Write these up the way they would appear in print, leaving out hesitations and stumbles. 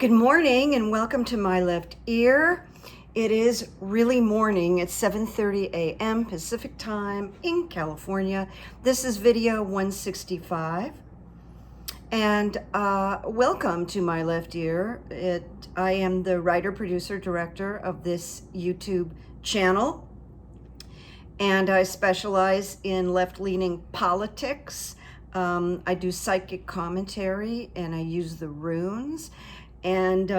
Good morning and welcome to My Left Ear. It is really morning. It's 7:30 a.m. Pacific time in California. This is video 165. And welcome to My Left Ear. I am the writer, producer, director of this YouTube channel. And I specialize in left-leaning politics. I do psychic commentary and I use the runes. And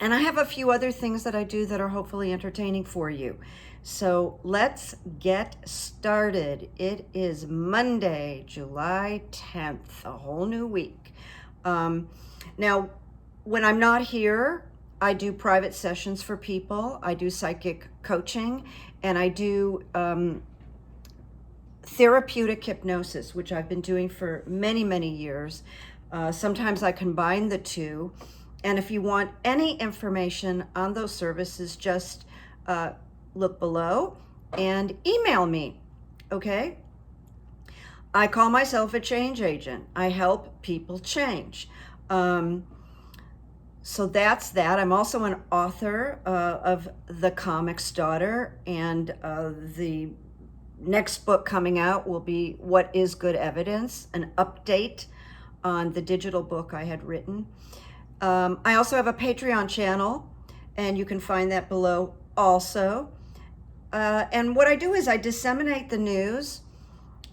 I have a few other things that I do that are hopefully entertaining for you. So let's get started. It is Monday, July 10th, a whole new week. Now, when I'm not here, I do private sessions for people. I do psychic coaching and I do therapeutic hypnosis, which I've been doing for many, many years. Sometimes I combine the two. And if you want any information on those services, just look below and email me, okay? I call myself a change agent. I help people change. So that's that. I'm also an author of The Comic's Daughter, and the next book coming out will be What is Good Evidence, an update on the digital book I had written. I also have a Patreon channel, and you can find that below also. And what I do is I disseminate the news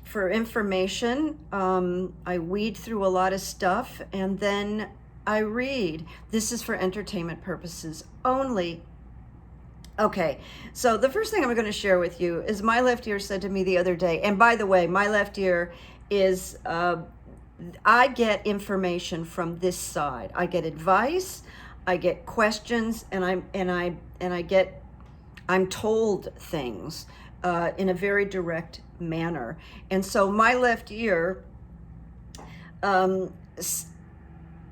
for information. I weed through a lot of stuff, and then I read. This is for entertainment purposes only. Okay, so the first thing I'm going to share with you is my left ear said to me the other day, and by the way, my left ear is... I get information from this side. I get advice, I get questions, and I'm told things in a very direct manner. And so my left ear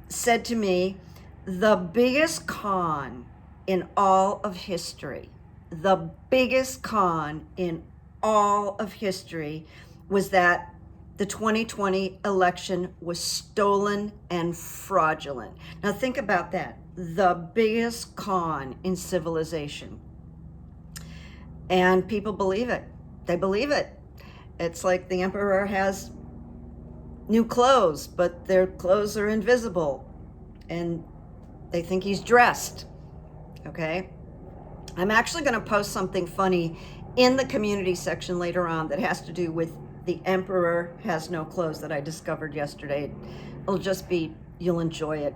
said to me, the biggest con in all of history, the biggest con in all of history was that the 2020 election was stolen and fraudulent. Now think about that. The biggest con in civilization. And people believe it. They believe it. It's like the emperor has new clothes, but their clothes are invisible. And they think he's dressed. Okay? I'm actually going to post something funny in the community section later on that has to do with the emperor has no clothes that I discovered yesterday. It'll just be, you'll enjoy it.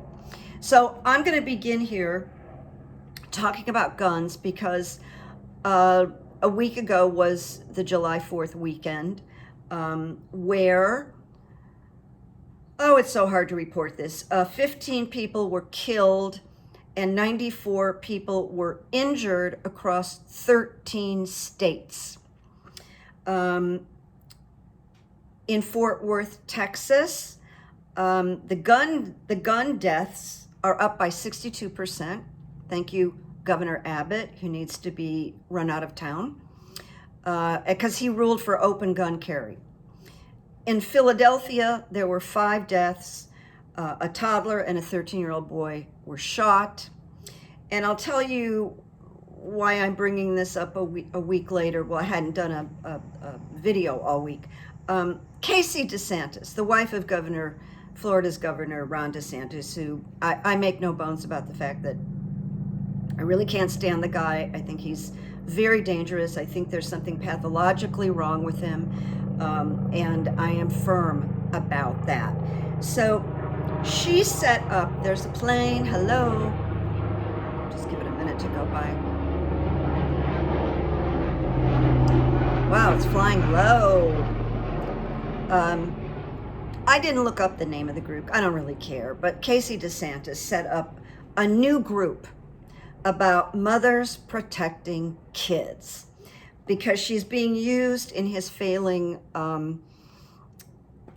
So I'm going to begin here talking about guns because a week ago was the July 4th weekend where, oh, it's so hard to report this. 15 people were killed and 94 people were injured across 13 states. In Fort Worth, Texas, the gun deaths are up by 62%. Thank you, Governor Abbott, who needs to be run out of town because he ruled for open gun carry. In Philadelphia, there were 5 deaths. A toddler and a 13-year-old boy were shot. And I'll tell you why I'm bringing this up a week later. Well, I hadn't done a video all week. Casey DeSantis, the wife of Florida's Governor Ron DeSantis, who I make no bones about the fact that I really can't stand the guy. I think he's very dangerous. I think there's something pathologically wrong with him, and I am firm about that. So she set up, there's a plane, hello. Just give it a minute to go by. Wow, it's flying low. I didn't look up the name of the group. I don't really care. But Casey DeSantis set up a new group about mothers protecting kids because she's being used in his failing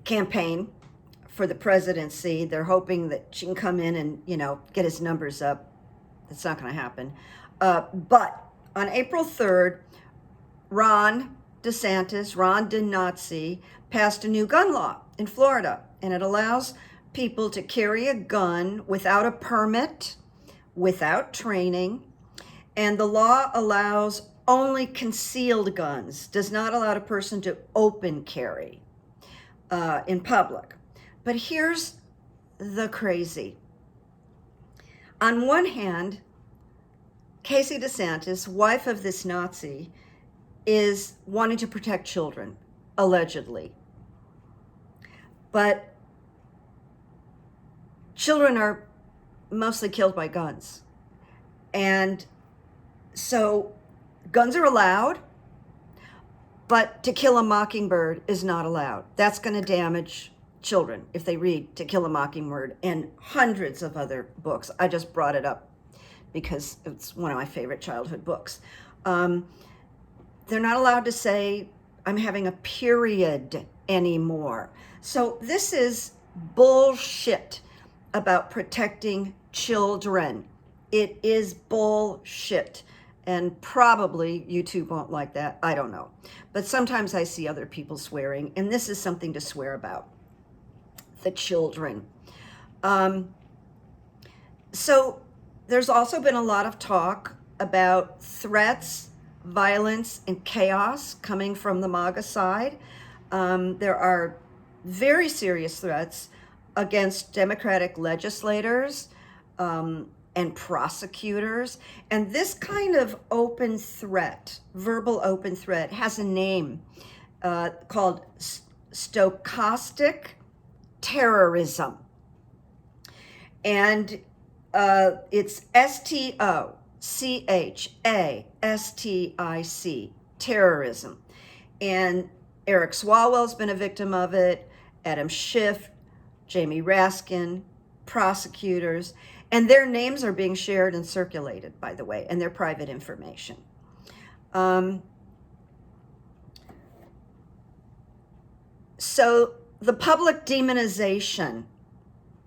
campaign for the presidency. They're hoping that she can come in and, get his numbers up. It's not going to happen. But on April 3rd, Ron DeSantis, Ron DeNazi, passed a new gun law in Florida, and it allows people to carry a gun without a permit, without training, and the law allows only concealed guns, does not allow a person to open carry in public. But here's the crazy. On one hand, Casey DeSantis, wife of this Nazi, is wanting to protect children, allegedly. But children are mostly killed by guns. And so guns are allowed, but To Kill a Mockingbird is not allowed. That's going to damage children if they read To Kill a Mockingbird and hundreds of other books. I just brought it up because it's one of my favorite childhood books. They're not allowed to say, I'm having a period anymore. So this is bullshit about protecting children. It is bullshit. And probably YouTube won't like that. I don't know. But sometimes I see other people swearing, and this is something to swear about. The children. So there's also been a lot of talk about threats, violence, and chaos coming from the MAGA side. There are very serious threats against Democratic legislators and prosecutors. And this kind of open threat, verbal open threat, has a name called stochastic terrorism. And it's STOCHASTIC, terrorism. And Eric Swalwell's been a victim of it, Adam Schiff, Jamie Raskin, prosecutors, and their names are being shared and circulated, by the way, and they're private information. So the public demonization,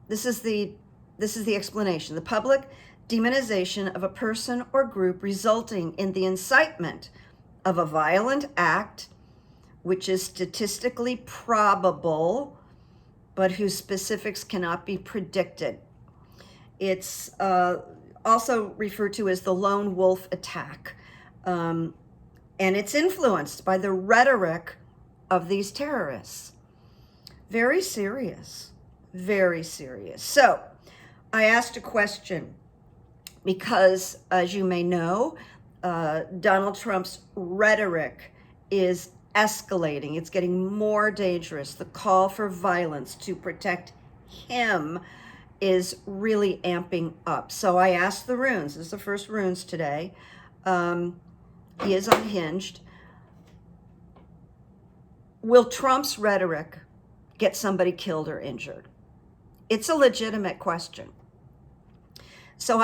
this is the explanation. The public demonization of a person or group resulting in the incitement of a violent act, which is statistically probable, but whose specifics cannot be predicted. It's also referred to as the lone wolf attack. And it's influenced by the rhetoric of these terrorists. Very serious, very serious. So I asked a question because, as you may know, Donald Trump's rhetoric is escalating. It's getting more dangerous. The call for violence to protect him is really amping up. So I asked the runes. This is the first runes today. He is unhinged. Will Trump's rhetoric get somebody killed or injured? It's a legitimate question. So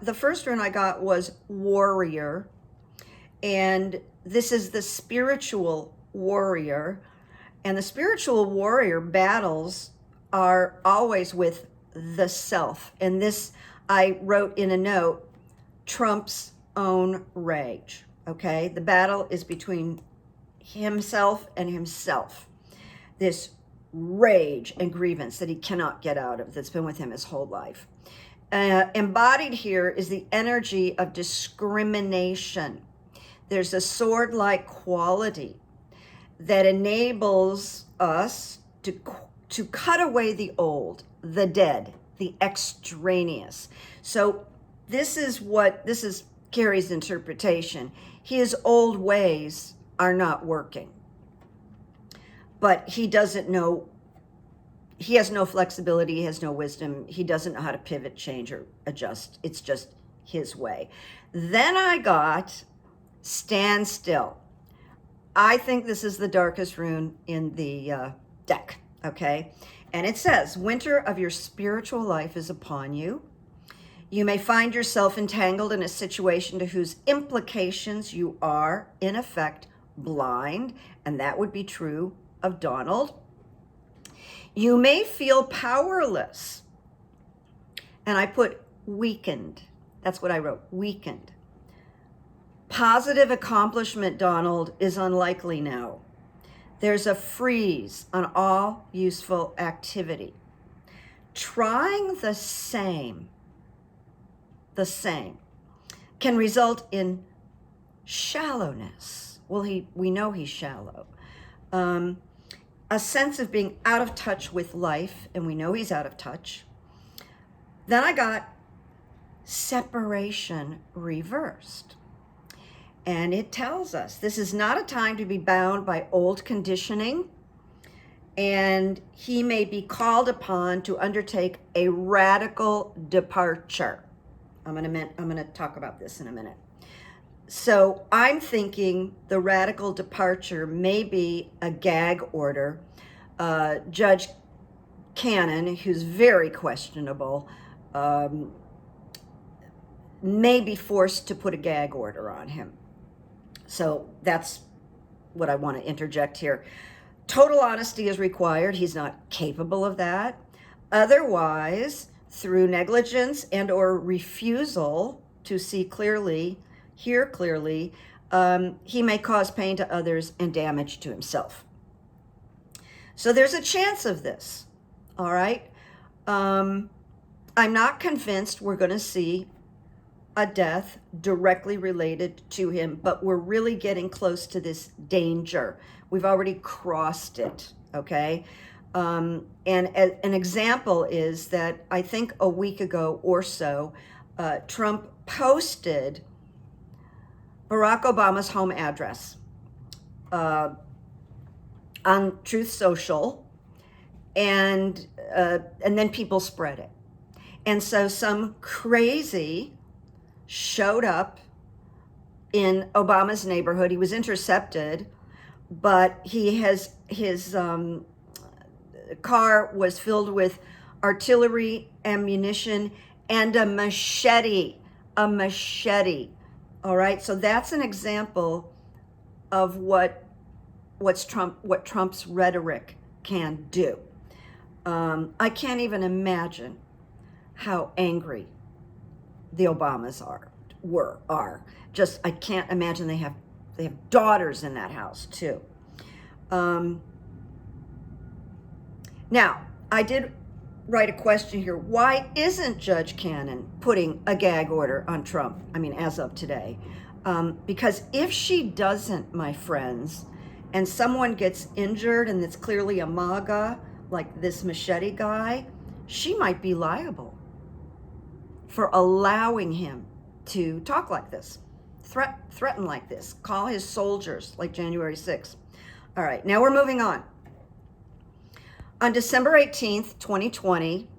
the first rune I got was warrior. And this is the spiritual warrior. And the spiritual warrior battles are always with the self. And this, I wrote in a note, Trump's own rage. Okay? The battle is between himself and himself. This rage and grievance that he cannot get out of, that's been with him his whole life. Embodied here is the energy of discrimination. There's a sword-like quality that enables us to cut away the old, the dead, the extraneous. So this is Carrie's interpretation. His old ways are not working. But he doesn't know, he has no flexibility, he has no wisdom, he doesn't know how to pivot, change, or adjust. It's just his way. Then I got stand still. I think this is the darkest rune in the deck, okay? And it says, winter of your spiritual life is upon you. You may find yourself entangled in a situation to whose implications you are, in effect, blind, and that would be true of Donald. You may feel powerless. And I put weakened. That's what I wrote, weakened. Positive accomplishment, Donald, is unlikely now. There's a freeze on all useful activity. trying the same can result in shallowness. Well, we know he's shallow. A sense of being out of touch with life, and we know he's out of touch. Then I got separation reversed. And it tells us this is not a time to be bound by old conditioning, and he may be called upon to undertake a radical departure. I'm going to talk about this in a minute. So I'm thinking the radical departure may be a gag order. Judge Cannon, who's very questionable, may be forced to put a gag order on him. So that's what I want to interject here. Total honesty is required. He's not capable of that. Otherwise, through negligence and or refusal to see clearly, hear clearly, he may cause pain to others and damage to himself. So there's a chance of this, all right? I'm not convinced we're going to see a death directly related to him, but we're really getting close to this danger. We've already crossed it, okay? And an example is that I think a week ago or so, Trump posted Barack Obama's home address on Truth Social, and then people spread it. And so some crazy showed up in Obama's neighborhood. He was intercepted, but his car was filled with artillery, ammunition, and a machete. All right, so that's an example of what Trump's rhetoric can do. I can't even imagine how angry the Obamas are. Just, I can't imagine they have daughters in that house too. Now, I did write a question here. Why isn't Judge Cannon putting a gag order on Trump? I mean, as of today. Because if she doesn't, my friends, and someone gets injured and it's clearly a MAGA, like this machete guy, she might be liable for allowing him to talk like this, threaten like this, call his soldiers like January 6th. All right, now we're moving on. On December 18th, 2020,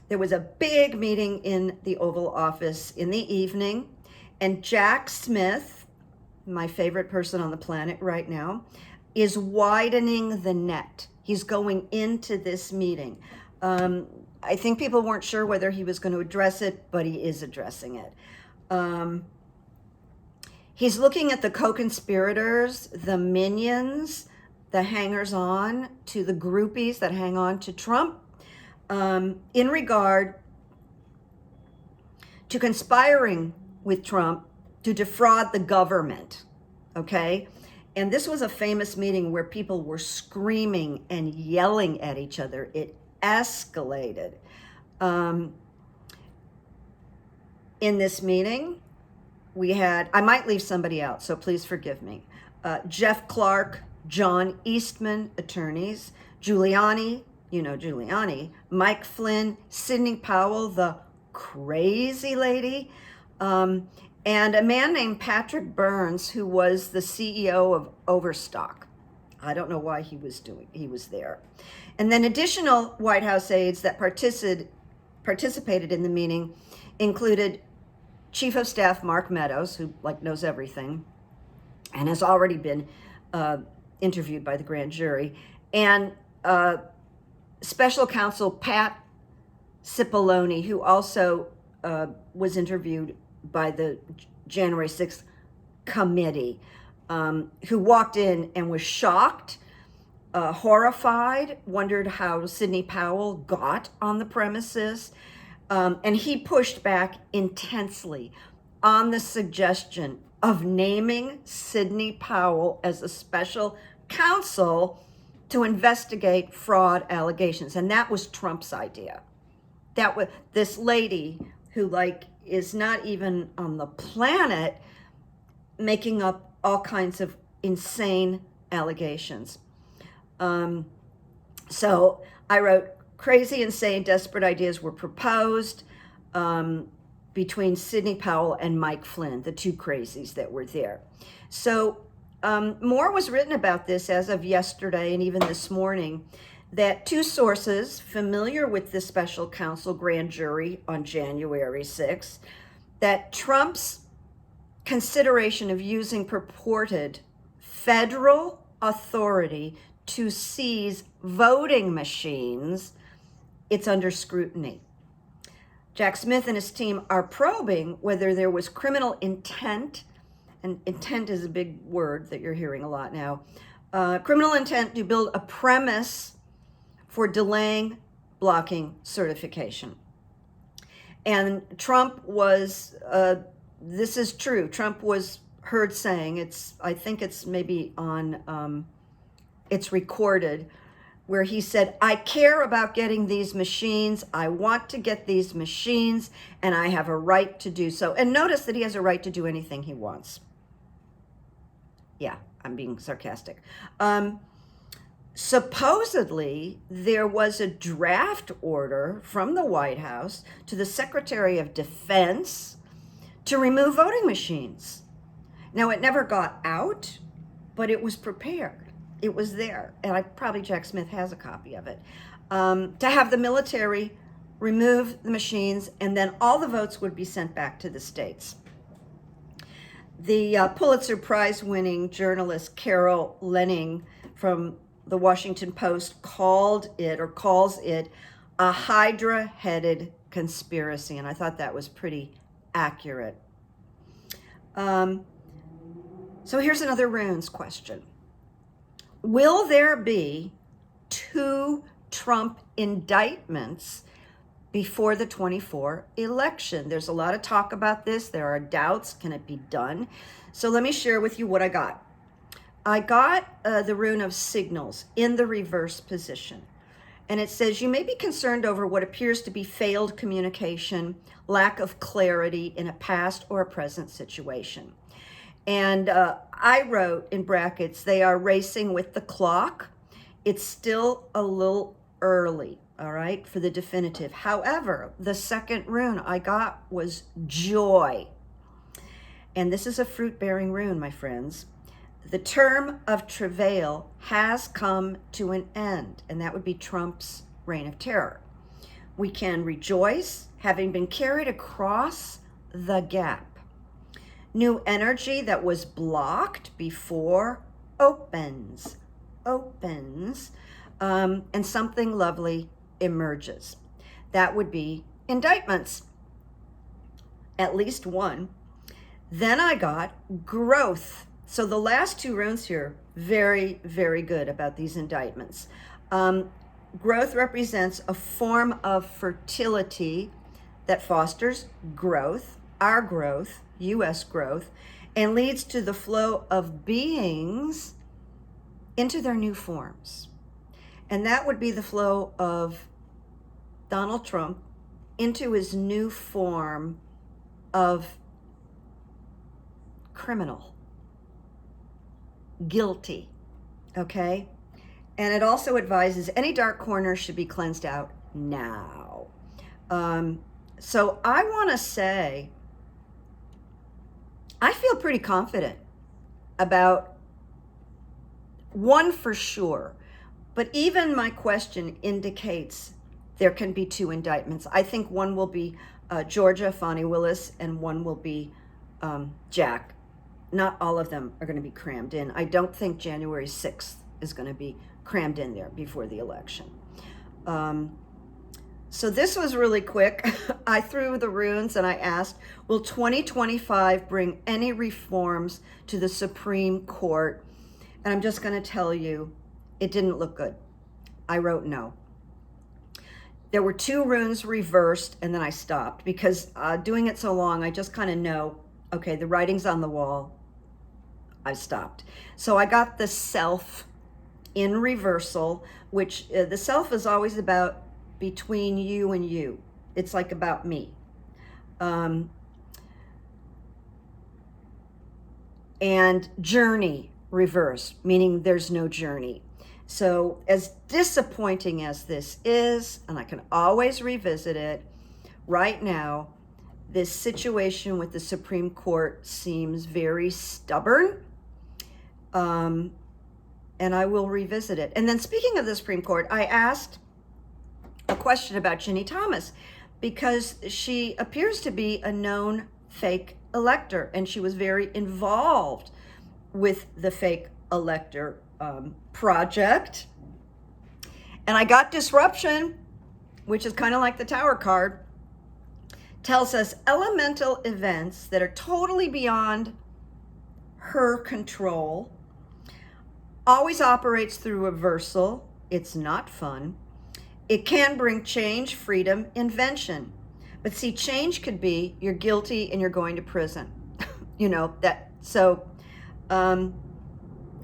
there was a big meeting in the Oval Office in the evening, and Jack Smith, my favorite person on the planet right now, is widening the net. He's going into this meeting. I think people weren't sure whether he was going to address it, but he is addressing it. He's looking at the co-conspirators, the minions, the hangers-on to the groupies that hang on to Trump, in regard to conspiring with Trump to defraud the government, okay? And this was a famous meeting where people were screaming and yelling at each other. It escalated. In this meeting, we had, I might leave somebody out, so please forgive me. Jeff Clark, John Eastman, attorneys, Giuliani, you know Giuliani, Mike Flynn, Sidney Powell, the crazy lady, and a man named Patrick Burns, who was the CEO of Overstock. I don't know why he was there. And then additional White House aides that participated in the meeting included Chief of Staff Mark Meadows, who knows everything and has already been interviewed by the grand jury, and Special Counsel Pat Cipollone, who also was interviewed by the January 6th committee, who walked in and was shocked, horrified, wondered how Sidney Powell got on the premises, and he pushed back intensely on the suggestion of naming Sidney Powell as a special counsel to investigate fraud allegations. And that was Trump's idea. that was this lady who like is not even on the planet making up all kinds of insane allegations. So I wrote, crazy, insane, desperate ideas were proposed between Sidney Powell and Mike Flynn, the two crazies that were there. So more was written about this as of yesterday and even this morning, that two sources familiar with the special counsel grand jury on January 6th, that Trump's consideration of using purported federal authority to seize voting machines, it's under scrutiny. Jack Smith and his team are probing whether there was criminal intent, and intent is a big word that you're hearing a lot now, criminal intent to build a premise for delaying, blocking certification. And Trump was, this is true, Trump was heard saying, I think it's maybe on, it's recorded, where he said, I care about getting these machines, I want to get these machines, and I have a right to do so. And notice that he has a right to do anything he wants. Yeah, I'm being sarcastic. Supposedly, there was a draft order from the White House to the Secretary of Defense to remove voting machines. Now, it never got out, but it was prepared. It was there, and probably Jack Smith has a copy of it, to have the military remove the machines, and then all the votes would be sent back to the states. The Pulitzer Prize-winning journalist Carol Leonnig from the Washington Post calls it a Hydra-headed conspiracy, and I thought that was pretty accurate. So here's another RUNES question. Will there be 2 Trump indictments before the 24 election? There's a lot of talk about this. There are doubts. Can it be done? So let me share with you what I got. I got the rune of signals in the reverse position. And it says, you may be concerned over what appears to be failed communication, lack of clarity in a past or a present situation. And I wrote in brackets, they are racing with the clock. It's still a little early, all right, for the definitive. However, the second rune I got was joy. And this is a fruit-bearing rune, my friends. The term of travail has come to an end, and that would be Trump's reign of terror. We can rejoice, having been carried across the gap. New energy that was blocked before opens, and something lovely emerges. That would be indictments, at least one. Then I got growth. So the last 2 runes here, very, very good about these indictments. Growth represents a form of fertility that fosters growth, our growth, U.S. growth, and leads to the flow of beings into their new forms. And that would be the flow of Donald Trump into his new form of criminal, guilty, okay? And it also advises any dark corner should be cleansed out now. So I want to say, I feel pretty confident about one for sure, but even my question indicates there can be 2 indictments. I think one will be Georgia, Fani Willis, and one will be Jack. Not all of them are going to be crammed in. I don't think January 6th is going to be crammed in there before the election. So this was really quick. I threw the runes and I asked, will 2025 bring any reforms to the Supreme Court? And I'm just going to tell you, it didn't look good. I wrote no. There were 2 runes reversed, and then I stopped because doing it so long, I just kind of know, okay, the writing's on the wall. I stopped. So I got the self in reversal, which the self is always about between you and you, It's like about me. And journey reverse, meaning there's no journey. So as disappointing as this is, and I can always revisit it, right now, this situation with the Supreme Court seems very stubborn, and I will revisit it. And then speaking of the Supreme Court, I asked a question about Ginny Thomas because she appears to be a known fake elector, and she was very involved with the fake elector project. And I got disruption, which is kind of like the Tower card, tells us elemental events that are totally beyond her control, always operates through reversal. It's not fun. It can bring change, freedom, invention. But see, change could be you're guilty and you're going to prison. You know, that, so, and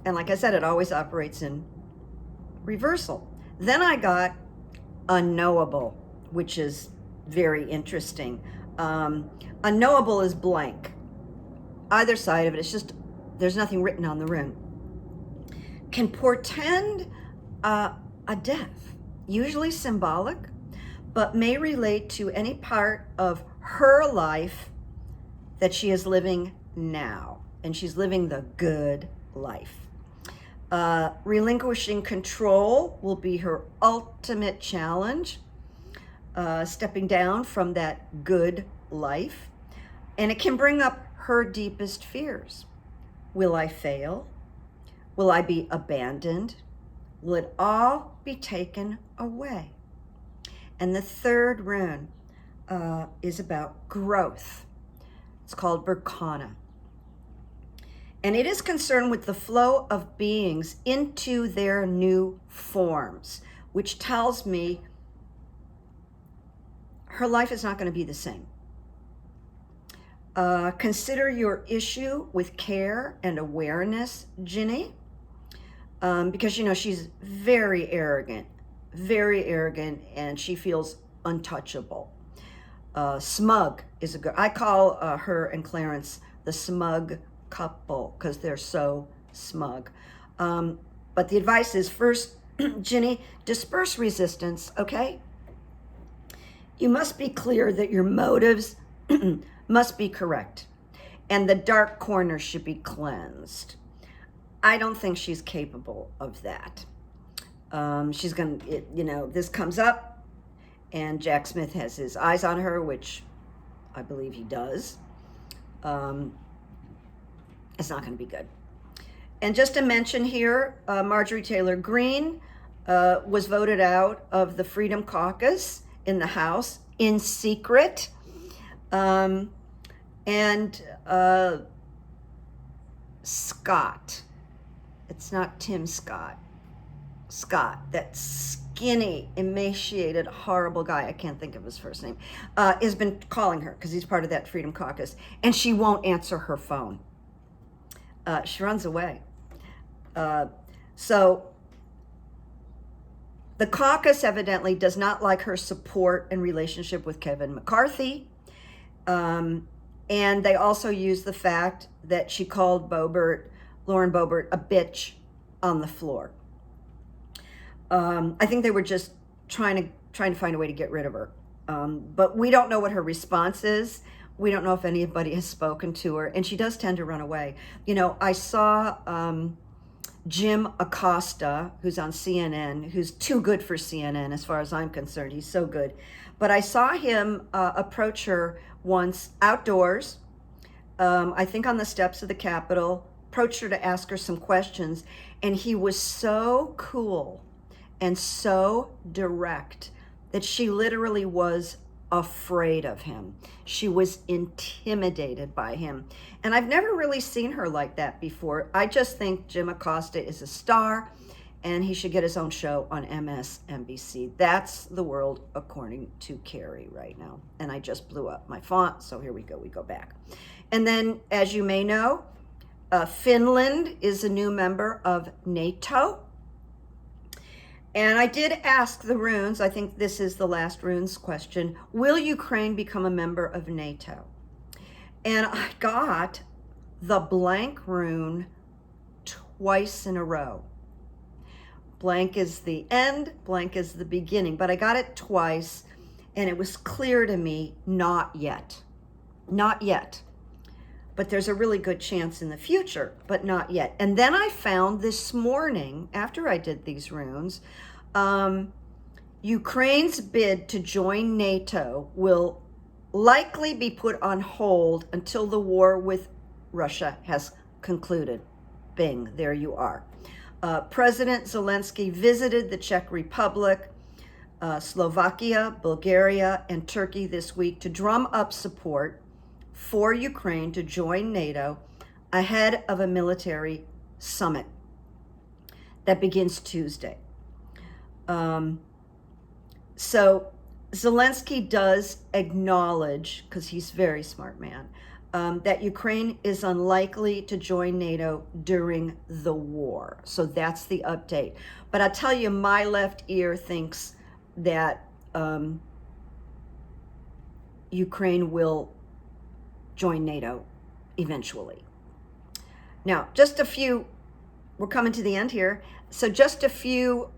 like I said, it always operates in reversal. Then I got unknowable, which is very interesting. Unknowable is blank. Either side of it, it's just, there's nothing written on the rune. Can portend a death, usually symbolic, but may relate to any part of her life that she is living now. And she's living the good life. Relinquishing control will be her ultimate challenge. Stepping down from that good life. And it can bring up her deepest fears. Will I fail? Will I be abandoned? Will it all be taken away? And the third rune is about growth. It's called Berkana. And it is concerned with the flow of beings into their new forms, which tells me her life is not going to be the same. Consider your issue with care and awareness, Ginny, because, you know, she's very arrogant, and she feels untouchable. Smug is a good, I call her and Clarence the smug couple because they're so smug. But the advice is first, Ginny, disperse resistance, okay? You must be clear that your motives must be correct and the dark corners should be cleansed. I don't think she's capable of that. She's gonna, you know, this comes up and Jack Smith has his eyes on her, which I believe he does. It's not gonna be good. And just to mention here, Marjorie Taylor Greene was voted out of the Freedom Caucus in the House in secret. Scott, it's not Tim Scott, that skinny, emaciated, horrible guy, I can't think of his first name, has been calling her because he's part of that Freedom Caucus, and she won't answer her phone. She runs away. So the caucus evidently does not like her support and relationship with Kevin McCarthy. And they also use the fact that she called Lauren Boebert, a bitch on the floor. I think they were just trying to find a way to get rid of her. But we don't know what her response is. We don't know if anybody has spoken to her, and she does tend to run away. You know, I saw Jim Acosta, who's on CNN, who's too good for CNN as far as I'm concerned. He's so good. But I saw him approach her once outdoors, I think on the steps of the Capitol, approached her to ask her some questions, and he was so cool and so direct that she literally was afraid of him. She was intimidated by him. And I've never really seen her like that before. I just think Jim Acosta is a star and he should get his own show on MSNBC. That's the world according to Carrie right now. And I just blew up my font, so here we go back. And then, as you may know, Finland is a new member of NATO. And I did ask the runes, I think this is the last runes question, will Ukraine become a member of NATO? And I got the blank rune twice in a row. Blank is the end, blank is the beginning, but I got it twice and it was clear to me, not yet, not yet. But there's a really good chance in the future, but not yet. And then I found this morning, after I did these runes, Ukraine's bid to join NATO will likely be put on hold until the war with Russia has concluded. Bing, there you are. President Zelensky visited the Czech Republic, Slovakia, Bulgaria, and Turkey this week to drum up support for Ukraine to join NATO ahead of a military summit that begins Tuesday. So Zelensky does acknowledge, because he's a very smart man, that Ukraine is unlikely to join NATO during the war. So that's the update. But I tell you, my left ear thinks that Ukraine will join NATO eventually. Now, just a few, we're coming to the end here. So just a few,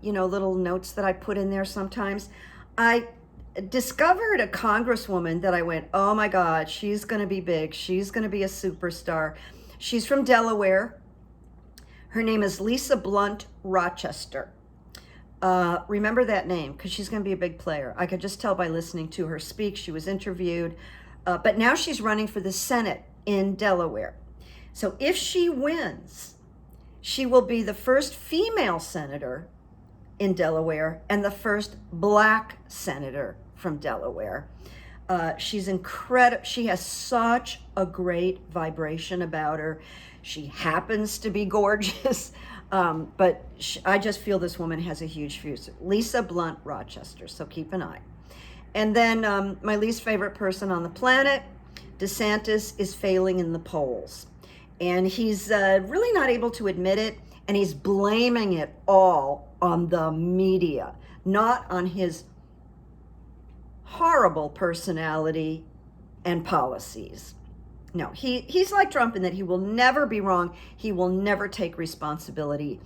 little notes that I put in there sometimes. I discovered a congresswoman that I went, oh my God, she's going to be big. She's going to be a superstar. She's from Delaware. Her name is Lisa Blunt Rochester. Remember that name, because she's going to be a big player. I could just tell by listening to her speak. She was interviewed, but now she's running for the Senate in Delaware. So if she wins, she will be the first female senator in Delaware and the first Black senator from Delaware. She's incredible. She has such a great vibration about her. She happens to be gorgeous. But I just feel this woman has a huge future. Lisa Blunt Rochester, so keep an eye. And then my least favorite person on the planet, DeSantis, is failing in the polls. And he's really not able to admit it, and he's blaming it all on the media, not on his horrible personality and policies. No, he's like Trump in that he will never be wrong. He will never take responsibility.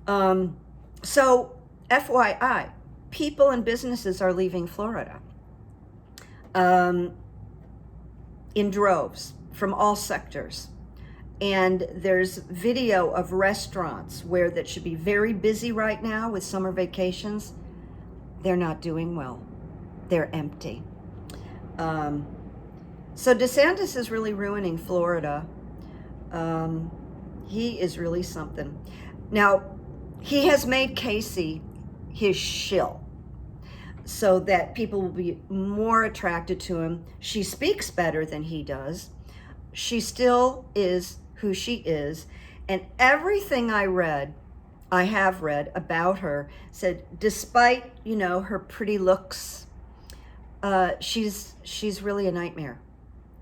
So FYI, people and businesses are leaving Florida in droves from all sectors. And there's video of restaurants where that should be very busy right now with summer vacations. They're not doing well. They're empty. So DeSantis is really ruining Florida. He is really something. Now, he has made Casey his shill so that people will be more attracted to him. She speaks better than he does. She still is who she is. And everything I have read about her said, despite, her pretty looks, she's really a nightmare.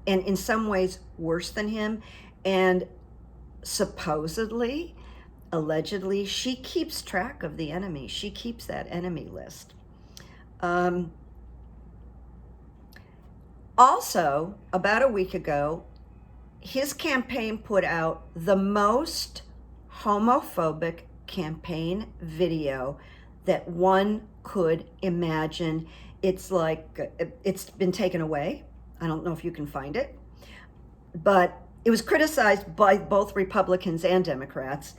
And in some ways worse than him. And supposedly, allegedly, she keeps track of the enemy. She keeps that enemy list. Also, about a week ago, his campaign put out the most homophobic campaign video that one could imagine. It's like, it's been taken away. I don't know if you can find it, but it was criticized by both Republicans and Democrats.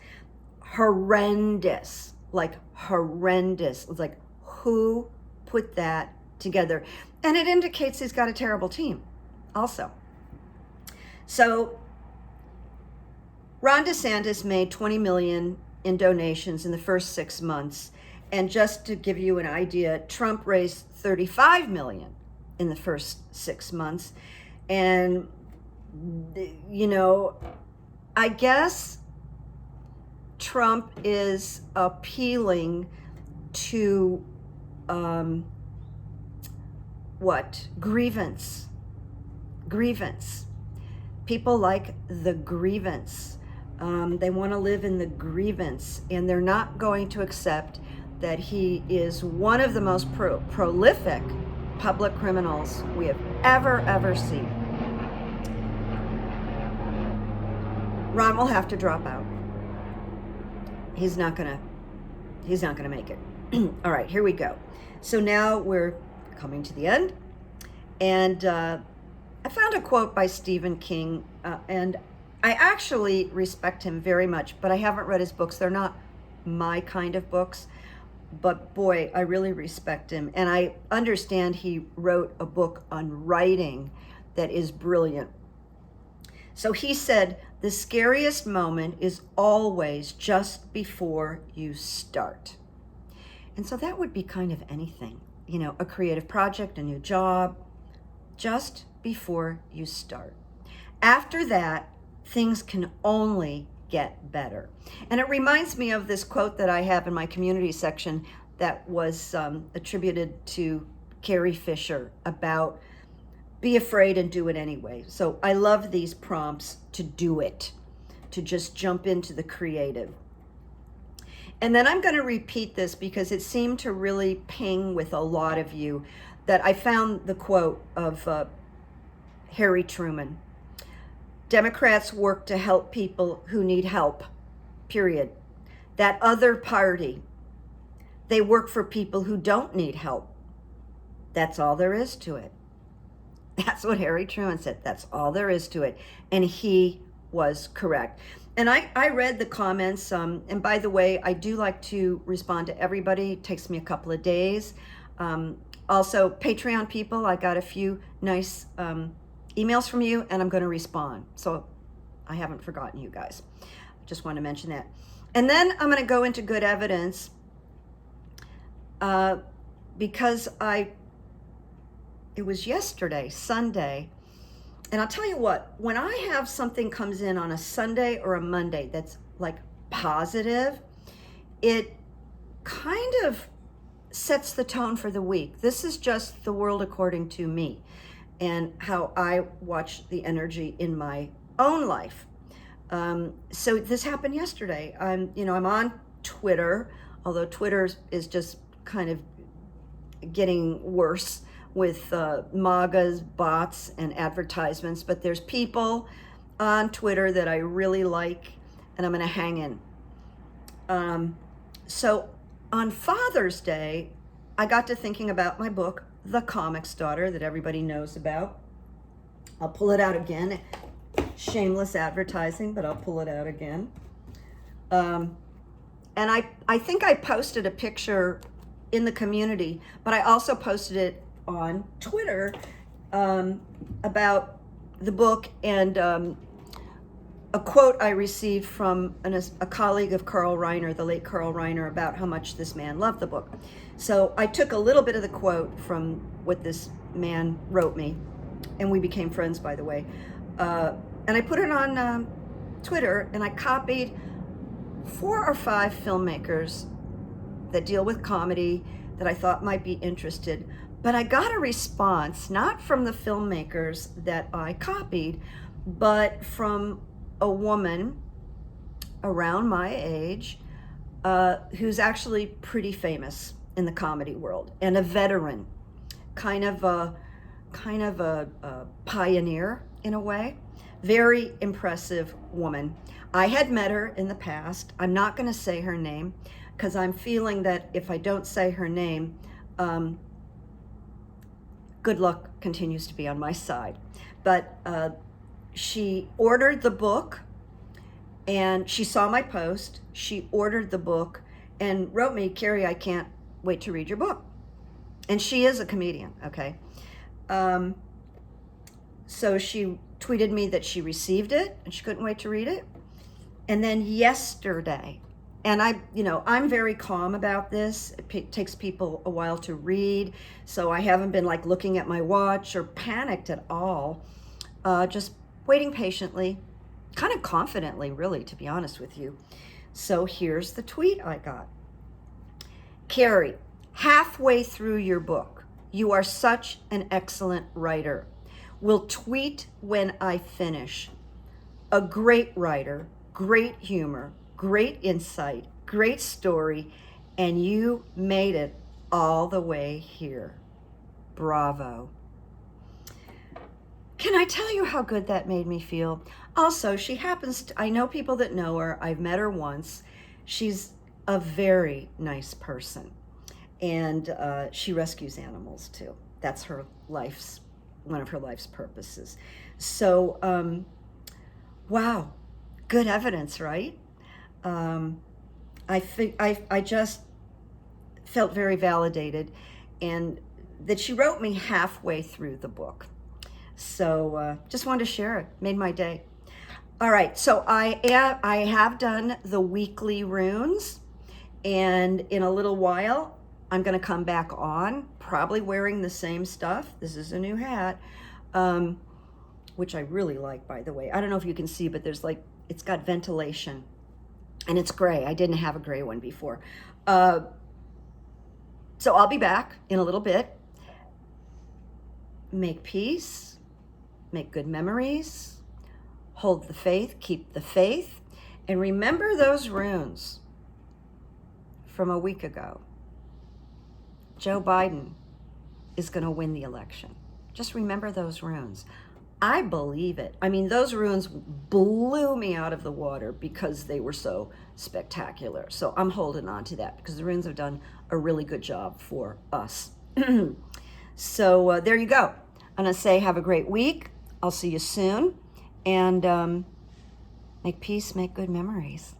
Horrendous, like horrendous. It's like, who put that together? And it indicates he's got a terrible team also. So Ron DeSantis made $20 million in donations in the first 6 months. And just to give you an idea, Trump raised $35 million in the first 6 months. And, I guess Trump is appealing to grievance. People like the grievance. They want to live in the grievance, and they're not going to accept that he is one of the most prolific public criminals we have ever seen. Ron will have to drop out. He's not gonna make it. All right, here we go. So now we're coming to the end, and I found a quote by Stephen King, and I actually respect him very much, but I haven't read his books. They're not my kind of books, but boy, I really respect him, and I understand he wrote a book on writing that is brilliant. So he said, the scariest moment is always just before you start. And so that would be kind of anything, you know, a creative project, a new job, just before you start. After that, things can only get better. And it reminds me of this quote that I have in my community section that was attributed to Carrie Fisher about be afraid and do it anyway. So I love these prompts to do it, to just jump into the creative. And then I'm going to repeat this because it seemed to really ping with a lot of you, that I found the quote of Harry Truman. Democrats work to help people who need help, period. That other party, they work for people who don't need help. That's all there is to it. That's what Harry Truman said. That's all there is to it. And he was correct. And I read the comments. And by the way, I do like to respond to everybody. It takes me a couple of days. Also, Patreon people, I got a few nice emails from you, and I'm going to respond. So I haven't forgotten you guys. I just want to mention that. And then I'm going to go into good evidence because it was yesterday, Sunday, and I'll tell you what, when I have something comes in on a Sunday or a Monday that's like positive, it kind of sets the tone for the week. This is just the world according to me and how I watch the energy in my own life. So this happened yesterday. I'm on Twitter, although Twitter is just kind of getting worse with MAGAs, bots, and advertisements, but there's people on Twitter that I really like, and I'm gonna hang in. So on Father's Day, I got to thinking about my book, The Comic's Daughter, that everybody knows about. I'll pull it out again. Shameless advertising, but I'll pull it out again. And I think I posted a picture in the community, but I also posted it on Twitter about the book and a quote I received from a colleague of Carl Reiner, the late Carl Reiner, about how much this man loved the book. So I took a little bit of the quote from what this man wrote me, and we became friends, by the way, and I put it on Twitter, and I copied 4 or 5 filmmakers that deal with comedy that I thought might be interested. But I got a response, not from the filmmakers that I copied, but from a woman around my age who's actually pretty famous in the comedy world and a veteran, kind of a pioneer in a way. Very impressive woman. I had met her in the past. I'm not going to say her name because I'm feeling that if I don't say her name, good luck continues to be on my side. But she ordered the book, and she saw my post. She ordered the book and wrote me, Carrie, I can't wait to read your book. And she is a comedian, okay? So she tweeted me that she received it and she couldn't wait to read it. And then yesterday, and I'm very calm about this. It takes people a while to read, so I haven't been like looking at my watch or panicked at all. Just waiting patiently, kind of confidently, really, to be honest with you. So here's the tweet I got. Carrie, halfway through your book, you are such an excellent writer. Will tweet when I finish. A great writer, great humor, great insight, great story, and you made it all the way here. Bravo. Can I tell you how good that made me feel? Also, she happens to, I know people that know her. I've met her once. She's a very nice person, and she rescues animals too. That's her life's, one of her life's purposes. So, wow, good evidence, right? I just felt very validated, and that she wrote me halfway through the book. So just wanted to share it. Made my day. All right, so I have done the weekly runes, and in a little while I'm going to come back on, probably wearing the same stuff. This is a new hat, which I really like, by the way. I don't know if you can see, but there's like, it's got ventilation, and it's gray. I didn't have a gray one before. So I'll be back in a little bit. Make peace, make good memories, hold the faith, keep the faith, and remember those runes from a week ago. Joe Biden is going to win the election. Just remember those runes. I believe it. I mean, those runes blew me out of the water because they were so spectacular. So I'm holding on to that because the runes have done a really good job for us. So there you go. I'm going to say have a great week. I'll see you soon. And make peace, make good memories.